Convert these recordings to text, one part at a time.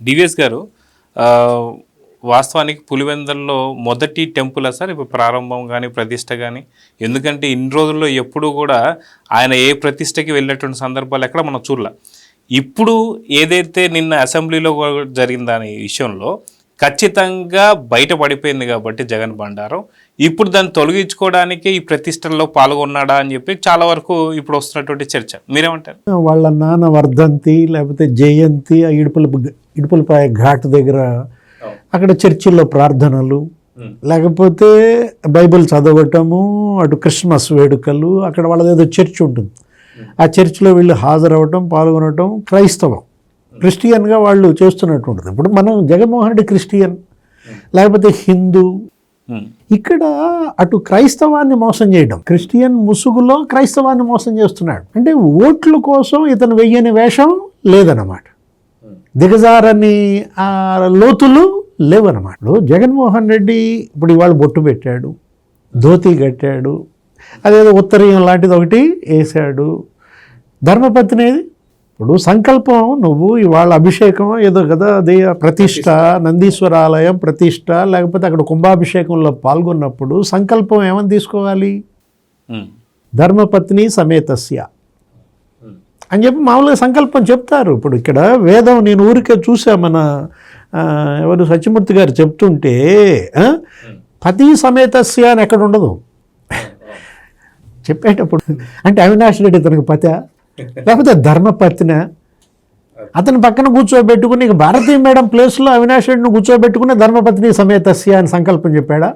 DVS గారు వాస్తవానికి పులివెందుల్లో మొదటి టెంపుల్ సార్ ఇప్పుడు ప్రారంభం కానీ ప్రతిష్ట కానీ, ఎందుకంటే ఇన్ని రోజుల్లో ఎప్పుడు కూడా ఆయన ఏ ప్రతిష్టకి వెళ్ళేటువంటి సందర్భాలు ఎక్కడ మనం చూడలే. ఇప్పుడు ఏదైతే నిన్న అసెంబ్లీలో జరిగిన దాని విషయంలో ఖచ్చితంగా బయటపడిపోయింది కాబట్టి జగన్ బండారం ఇప్పుడు దాన్ని తొలగించుకోవడానికి ఈ ప్రతిష్టల్లో పాల్గొన్నాడా అని చెప్పి చాలా వరకు ఇప్పుడు వస్తున్నటువంటి చర్చ. మీరేమంటారు? వాళ్ళ నాన్న వర్ధంతి లేకపోతే జయంతి ఇడుపులపాయ ఘాట్ దగ్గర అక్కడ చర్చిల్లో ప్రార్థనలు, లేకపోతే బైబిల్ చదవటము, అటు క్రిస్మస్ వేడుకలు, అక్కడ వాళ్ళది ఏదో చర్చ్ ఉంటుంది, ఆ చర్చిలో వీళ్ళు హాజరవటం పాల్గొనటం క్రైస్తవం, క్రిస్టియన్గా వాళ్ళు చేస్తున్నట్టు ఉంటుంది. ఇప్పుడు మనం జగన్మోహన్ రెడ్డి క్రిస్టియన్ లేకపోతే హిందూ, ఇక్కడ అటు క్రైస్తవాన్ని మోసం చేయడం, క్రిస్టియన్ ముసుగులో క్రైస్తవాన్ని మోసం చేస్తున్నాడు. అంటే ఓట్ల కోసం ఇతను వెయ్యని వేషం లేదన్నమాట, దిగజారని లోతులు లేవన్నమాట. జగన్మోహన్ రెడ్డి ఇప్పుడు ఇవాళ బొట్టు పెట్టాడు, ధోతి కట్టాడు, అదేదో ఉత్తరీయం లాంటిది ఒకటి వేసాడు, ధర్మపత్ని. ఇప్పుడు సంకల్పం నువ్వు ఇవాళ అభిషేకం ఏదో కదా, అది ప్రతిష్ట, నందీశ్వర ఆలయం ప్రతిష్ట, లేకపోతే అక్కడ కుంభాభిషేకంలో పాల్గొన్నప్పుడు సంకల్పం ఏమని తీసుకోవాలి? ధర్మపత్ని సమేతస్య అని చెప్పి మామూలుగా సంకల్పం చెప్తారు. ఇప్పుడు ఇక్కడ వేదం నేను ఊరికే చూసా, మన ఎవరు సత్యమూర్తి గారు చెప్తుంటే పతి సమేతస్య అని ఎక్కడ ఉండదు చెప్పేటప్పుడు. అంటే అవినాష్ రెడ్డి తనకు పత లేకపోతే ధర్మపత్న, అతని పక్కన కూర్చోబెట్టుకుని ఇక భారతీయ మేడం ప్లేస్లో అవినాష్ రెడ్డిని కూర్చోబెట్టుకుని ధర్మపత్ని సమేతస్య అని సంకల్పం చెప్పాడా?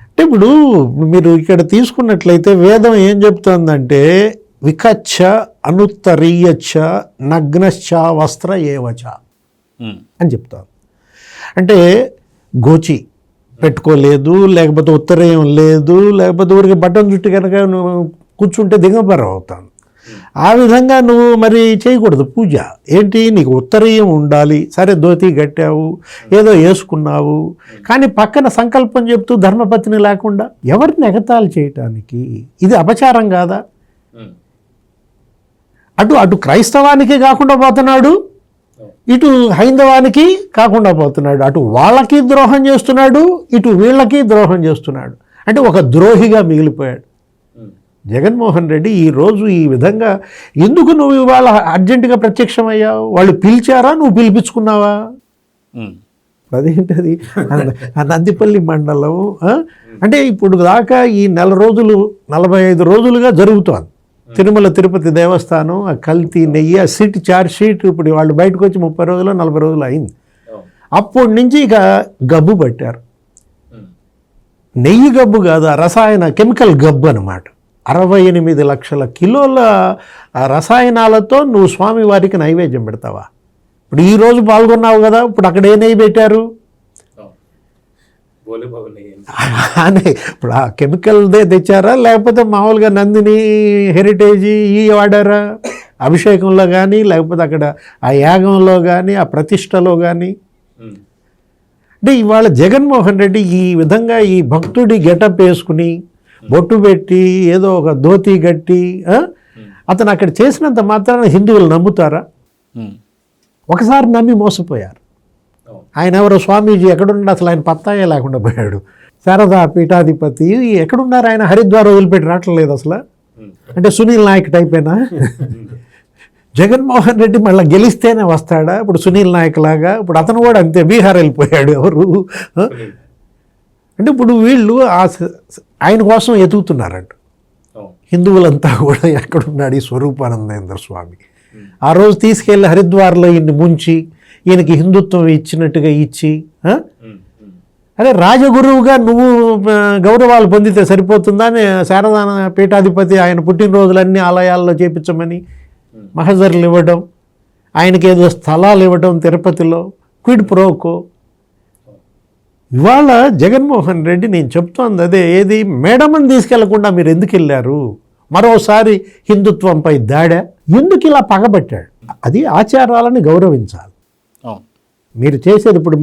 అంటే ఇప్పుడు మీరు ఇక్కడ తీసుకున్నట్లయితే వేదం ఏం చెప్తుందంటే వికచ్చ అనుత్తరీయచ్చ నగ్నశ్చ వస్త్ర ఏవచ అని చెప్తారు. అంటే గోచి పెట్టుకోలేదు, లేకపోతే ఉత్తరేయం లేదు, లేకపోతే ఊరికి బట్టన్ చుట్టి కనుక నువ్వు కూర్చుంటే దిగంబరం అవుతాను. ఆ విధంగా నువ్వు మరి చేయకూడదు పూజ. ఏంటి, నీకు ఉత్తరీయం ఉండాలి, సరే ధోతి కట్టావు, ఏదో వేసుకున్నావు, కానీ పక్కన సంకల్పం చెప్తూ ధర్మపత్ని లేకుండా ఎవరిని ఎగతాళి చేయటానికి ఇది అపచారం కాదా? అటు క్రైస్తవానికి కాకుండా పోతున్నాడు, ఇటు హైందవానికి కాకుండా పోతున్నాడు, అటు వాళ్ళకి ద్రోహం చేస్తున్నాడు, ఇటు వీళ్ళకి ద్రోహం చేస్తున్నాడు. అంటే ఒక ద్రోహిగా మిగిలిపోయాడు జగన్మోహన్ రెడ్డి. ఈరోజు ఈ విధంగా ఎందుకు నువ్వు ఇవాళ అర్జెంటుగా ప్రత్యక్షమయ్యావు? వాళ్ళు పిలిచారా, నువ్వు పిలిపించుకున్నావా? అదేంటది నందిపల్లి మండలం అంటే ఇప్పుడు దాకా ఈ 45 రోజులుగా జరుగుతోంది. తిరుమల తిరుపతి దేవస్థానం ఆ కల్తీ నెయ్యి, ఆ చార్జ్ షీట్ ఇప్పుడు వాళ్ళు బయటకు వచ్చి 30 రోజులు 40 రోజులు అయింది. అప్పటి నుంచి ఇక గబ్బు పట్టారు. నెయ్యి గబ్బు కాదు, ఆ రసాయన కెమికల్ గబ్బు అనమాట. 68 లక్షల కిలోల రసాయనాలతో నువ్వు స్వామివారికి నైవేద్యం పెడతావా? ఇప్పుడు ఈరోజు పాల్గొన్నావు కదా, ఇప్పుడు అక్కడ ఏ నెయ్యి పెట్టారు? అని ఇప్పుడు ఆ కెమికల్దే తెచ్చారా, లేకపోతే మామూలుగా నందిని హెరిటేజ్ ఈ వాడారా అభిషేకంలో కానీ, లేకపోతే అక్కడ ఆ యాగంలో కానీ, ఆ ప్రతిష్టలో కానీ? అంటే ఇవాళ జగన్మోహన్ రెడ్డి ఈ విధంగా ఈ భక్తుడి గెటప్ వేసుకుని బొట్టు పెట్టి ఏదో ఒక ధోతి కట్టి అతను అక్కడ చేసినంత మాత్రాన హిందువులు నమ్ముతారా? ఒకసారి నమ్మి మోసపోయారు. ఆయన ఎవరో స్వామీజీ ఎక్కడున్నాడు, అసలు ఆయన పత్తాయే లేకుండా పోయాడు. శారదా పీఠాధిపతి ఎక్కడున్నారు? ఆయన హరిద్వార్ వదిలిపెట్టి రావట్లేదు అసలు. అంటే సునీల్ నాయక్ టైపేనా? జగన్మోహన్ రెడ్డి మళ్ళీ గెలిస్తేనే వస్తాడా? ఇప్పుడు సునీల్ నాయక్ లాగా ఇప్పుడు అతను కూడా అంతే, బీహార్ వెళ్ళిపోయాడు. ఎవరు అంటే ఇప్పుడు వీళ్ళు ఆయన కోసం ఎతుకుతున్నారంట హిందువులంతా కూడా. ఎక్కడున్నాడు ఈ స్వరూపానందేంద్ర స్వామి? ఆ రోజు తీసుకెళ్ళి హరిద్వార్లో ఈయన్ని ముంచి ఈయనకి హిందుత్వం ఇచ్చినట్టుగా ఇచ్చి, అదే రాజగురువుగా నువ్వు గౌరవాలు పొందితే సరిపోతుందా అని శారదా పీఠాధిపతి ఆయన పుట్టినరోజులన్నీ ఆలయాల్లో చేపించమని మహజర్లు ఇవ్వడం, ఆయనకి ఏదో స్థలాలు ఇవ్వడం తిరుపతిలో, క్విడ్ ప్రోకో. ఇవాళ జగన్మోహన్ రెడ్డి నేను చెప్తోంది అదే, ఏది మేడమని తీసుకెళ్లకుండా మీరు ఎందుకు వెళ్ళారు? మరోసారి హిందుత్వంపై దాడా ఎందుకు ఇలా పగబట్టాడు? అది ఆచారాలను గౌరవించాలి. మీరు చేసేది ఇప్పుడు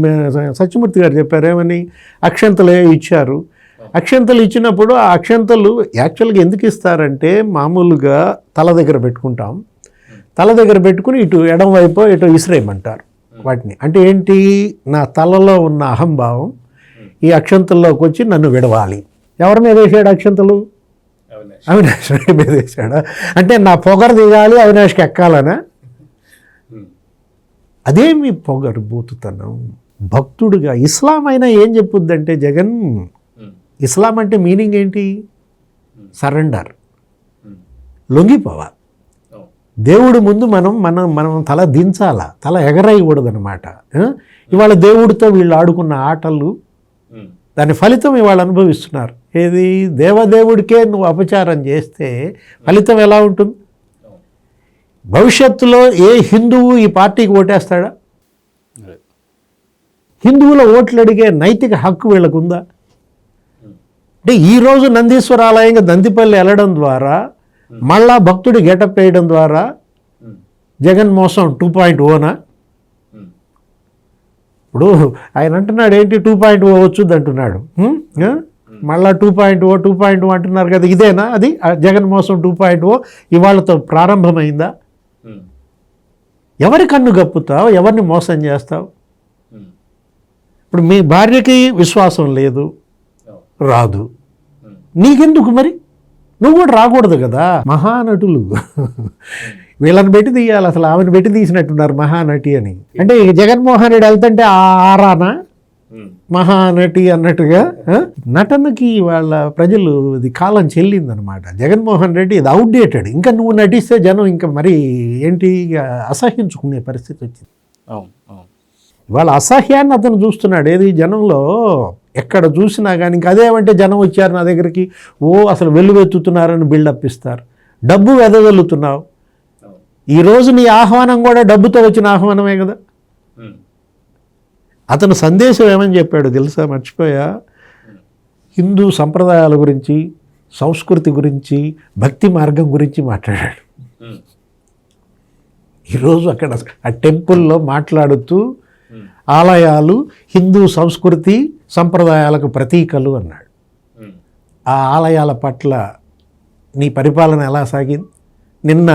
సత్యమూర్తి గారు చెప్పారు ఏమని, అక్షంతలు ఇచ్చారు. అక్షంతలు ఇచ్చినప్పుడు ఆ అక్షంతలు యాక్చువల్గా ఎందుకు ఇస్తారంటే, మామూలుగా తల దగ్గర పెట్టుకుంటాం, తల దగ్గర పెట్టుకుని ఇటు ఎడం వైపు ఇటు ఇసిరేయమంటారు. వాటిని. అంటే ఏంటి, నా తలలో ఉన్న అహంభావం ఈ అక్షంతల్లోకి వచ్చి నన్ను విడవాలి. ఎవరి మీద వేసాడు అక్షంతలు? అవినాష్ రెడ్డి మీద వేసాడా? అంటే నా పొగరు దిగాలి, అవినాష్కి ఎక్కాలనా? అదేమి పొగరు బూతుతనం. భక్తుడుగా ఇస్లాం అయినా ఏం చెప్పుద్దంటే జగన్, ఇస్లాం అంటే మీనింగ్ ఏంటి? సరెండర్, లొంగిపోవాలి. దేవుడి ముందు మనం తల దించాలా, తల ఎగరేయకూడదనమాట. ఇవాళ దేవుడితో వీళ్ళు ఆడుకున్న ఆటలు, దాని ఫలితం ఇవాళ అనుభవిస్తున్నారు. ఏది, దేవదేవుడికే నువ్వు అపచారం చేస్తే ఫలితం ఎలా ఉంటుంది? భవిష్యత్తులో ఏ హిందువు ఈ పార్టీకి ఓటేస్తాడా? హిందువుల ఓట్లు అడిగే నైతిక హక్కు వీళ్ళకుందా? అంటే ఈరోజు నందీశ్వర ఆలయంగా దంతిపల్లి వెళ్ళడం ద్వారా, మళ్ళా భక్తుడి గెటప్ వేయడం ద్వారా జగన్ మోసం 2.0నా? ఇప్పుడు ఆయన అంటున్నాడు ఏంటి, 2.0 వచ్చుద్ది అంటున్నాడు. మళ్ళా 2.0 అంటున్నారు కదా, ఇదేనా అది జగన్ మోసం 2.0 ఇవాళతో ప్రారంభమైందా? ఎవరి కన్ను గప్పుతావు, ఎవరిని మోసం చేస్తావు? ఇప్పుడు మీ భార్యకి విశ్వాసం లేదు, రాదు, నీకెందుకు మరి? నువ్వు కూడా రాకూడదు కదా. మహానటులు వీళ్ళని పెట్టి తీయాలి, అసలు ఆమెను పెట్టి తీసినట్టున్నారు మహానటి అని. అంటే ఇక జగన్మోహన్ రెడ్డి వెళ్తుంటే ఆరానా మహానటి అన్నట్టుగా నటనకి వాళ్ళ ప్రజలు ఇది కాలం చెల్లిందనమాట. జగన్మోహన్ రెడ్డి ఇది అవుట్డేటెడ్. ఇంకా నువ్వు నటిస్తే జనం ఇంకా మరి ఏంటి అసహ్యించుకునే పరిస్థితి వచ్చింది. వాళ్ళ అసహ్యాన్ని అతను చూస్తున్నాడు. ఏది, జనంలో ఎక్కడ చూసినా కానీ ఇంకా అదేమంటే జనం వచ్చారు నా దగ్గరికి, అసలు వెల్లువెత్తుతున్నారని బిల్డప్ ఇస్తారు. డబ్బు వెదజల్లుతున్నావు. ఈరోజు నీ ఆహ్వానం కూడా డబ్బుతో వచ్చిన ఆహ్వానమే కదా. అతను సందేశం ఏమని చెప్పాడు తెలుసా, మర్చిపోయా. హిందూ సంప్రదాయాల గురించి, సంస్కృతి గురించి, భక్తి మార్గం గురించి మాట్లాడాడు. ఈరోజు అక్కడ ఆ టెంపుల్లో మాట్లాడుతూ ఆలయాలు హిందూ సంస్కృతి సంప్రదాయాలకు ప్రతీకలు అన్నాడు. ఆ ఆలయాల పట్ల నీ పరిపాలన ఎలా సాగింది? నిన్న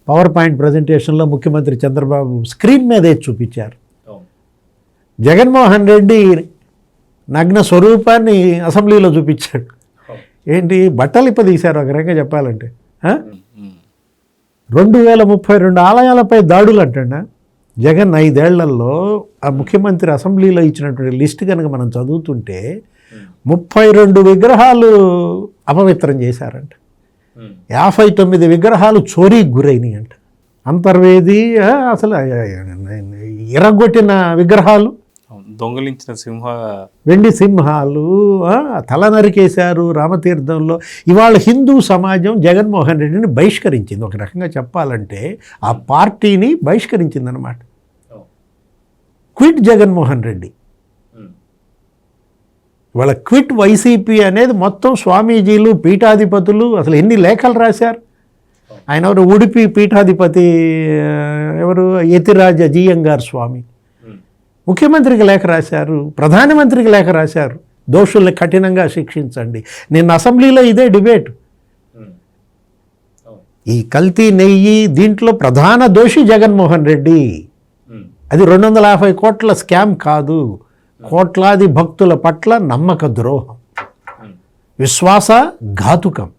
పవర్ పాయింట్ ప్రజెంటేషన్లో ముఖ్యమంత్రి చంద్రబాబు స్క్రీన్ మీదే చూపించారు. జగన్మోహన్ రెడ్డి నగ్న స్వరూపాన్ని అసెంబ్లీలో చూపించాడు. ఏంటి, బట్టలు ఇప్పదీశారు ఒక రకంగా చెప్పాలంటే. 2032 ఆలయాలపై దాడులు అంటండి. జగన్ 5 ఏళ్లలో ఆ ముఖ్యమంత్రి అసెంబ్లీలో ఇచ్చినటువంటి లిస్ట్ కనుక మనం చదువుతుంటే 32 విగ్రహాలు అపవిత్రం చేశారంట, 59 విగ్రహాలు చోరీకి గురైనాయి అంట. అంతర్వేది అసలు ఇరగొట్టిన విగ్రహాలు, దొంగలించిన వెండి సింహాలు, తల నరికేశారు రామతీర్థంలో. ఇవాళ హిందూ సమాజం జగన్మోహన్ రెడ్డిని బహిష్కరించింది. ఒక రకంగా చెప్పాలంటే ఆ పార్టీని బహిష్కరించింది అనమాట. క్విట్ జగన్మోహన్ రెడ్డి. ఇవాళ క్విట్ వైసీపీ అనేది మొత్తం స్వామీజీలు, పీఠాధిపతులు అసలు ఎన్ని లేఖలు రాశారు. ఆయన ఎవరు, ఉడిపి పీఠాధిపతి ఎవరు, యతిరాజ జీయంగార్ స్వామి ముఖ్యమంత్రికి లేఖ రాశారు, ప్రధానమంత్రికి లేఖ రాశారు, దోషుల్ని కఠినంగా శిక్షించండి. నిన్న అసెంబ్లీలో ఇదే డిబేట్. ఈ కల్తీ నెయ్యి దీంట్లో ప్రధాన దోషి జగన్మోహన్ రెడ్డి. అది 250 కోట్ల స్కామ్ కాదు, కోట్లాది భక్తుల పట్ల నమ్మక ద్రోహం, విశ్వాస ఘాతుకం.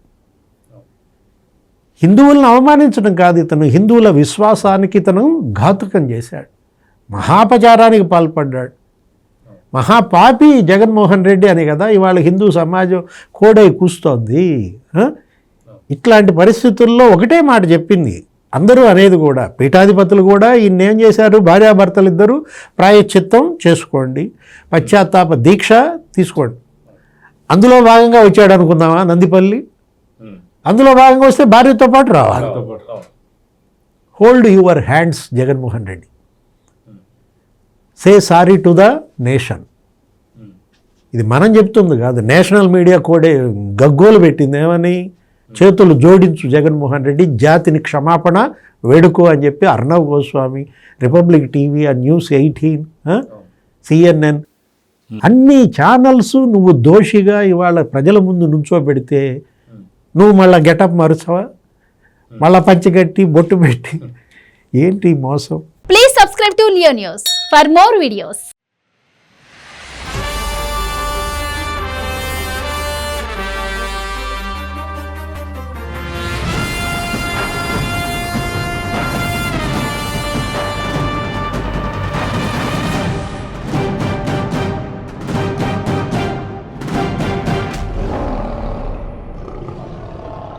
హిందువులను అవమానించడం కాదు, ఇతను హిందువుల విశ్వాసానికి ఇతను ఘాతుకం చేశాడు, మహాపచారానికి పాల్పడ్డాడు. మహాపాపి జగన్మోహన్ రెడ్డి అని కదా ఇవాళ హిందూ సమాజం కోడై కూస్తోంది. ఇట్లాంటి పరిస్థితుల్లో ఒకటే మాట చెప్పింది అందరూ అనేది కూడా, పీఠాధిపతులు కూడా ఈయనేం చేశారు, భార్యాభర్తలు ఇద్దరు ప్రాయశ్చిత్తం చేసుకోండి, పశ్చాత్తాప దీక్ష తీసుకోండి. అందులో భాగంగా వచ్చాడు అనుకుందామా నందిపల్లి, అందులో భాగంగా వస్తే భార్యతో పాటు రావాలి. Hold your hands Jaganmohan Reddy, say sorry to the nation. ఇది మనం చెప్తుంది కాదు, నేషనల్ మీడియా కోడే గగ్గోలు పెట్టింది. ఏమని, చేతులు జోడించు జగన్మోహన్ రెడ్డి, జాతిని క్షమాపణ వేడుకో అని చెప్పి Arnav Goswami, republic TV, news 18, CNN అన్ని ఛానల్స్ నువ్వు దోషిగా ఇవాళ ప్రజల ముందు నుంచోబెడితే నువ్వు మళ్ళీ గెటప్ మరుచావా, మళ్ళీ పంచగట్టి బొట్టు పెట్టి, ఏంటి మోసం. Please subscribe to Leo News for more videos.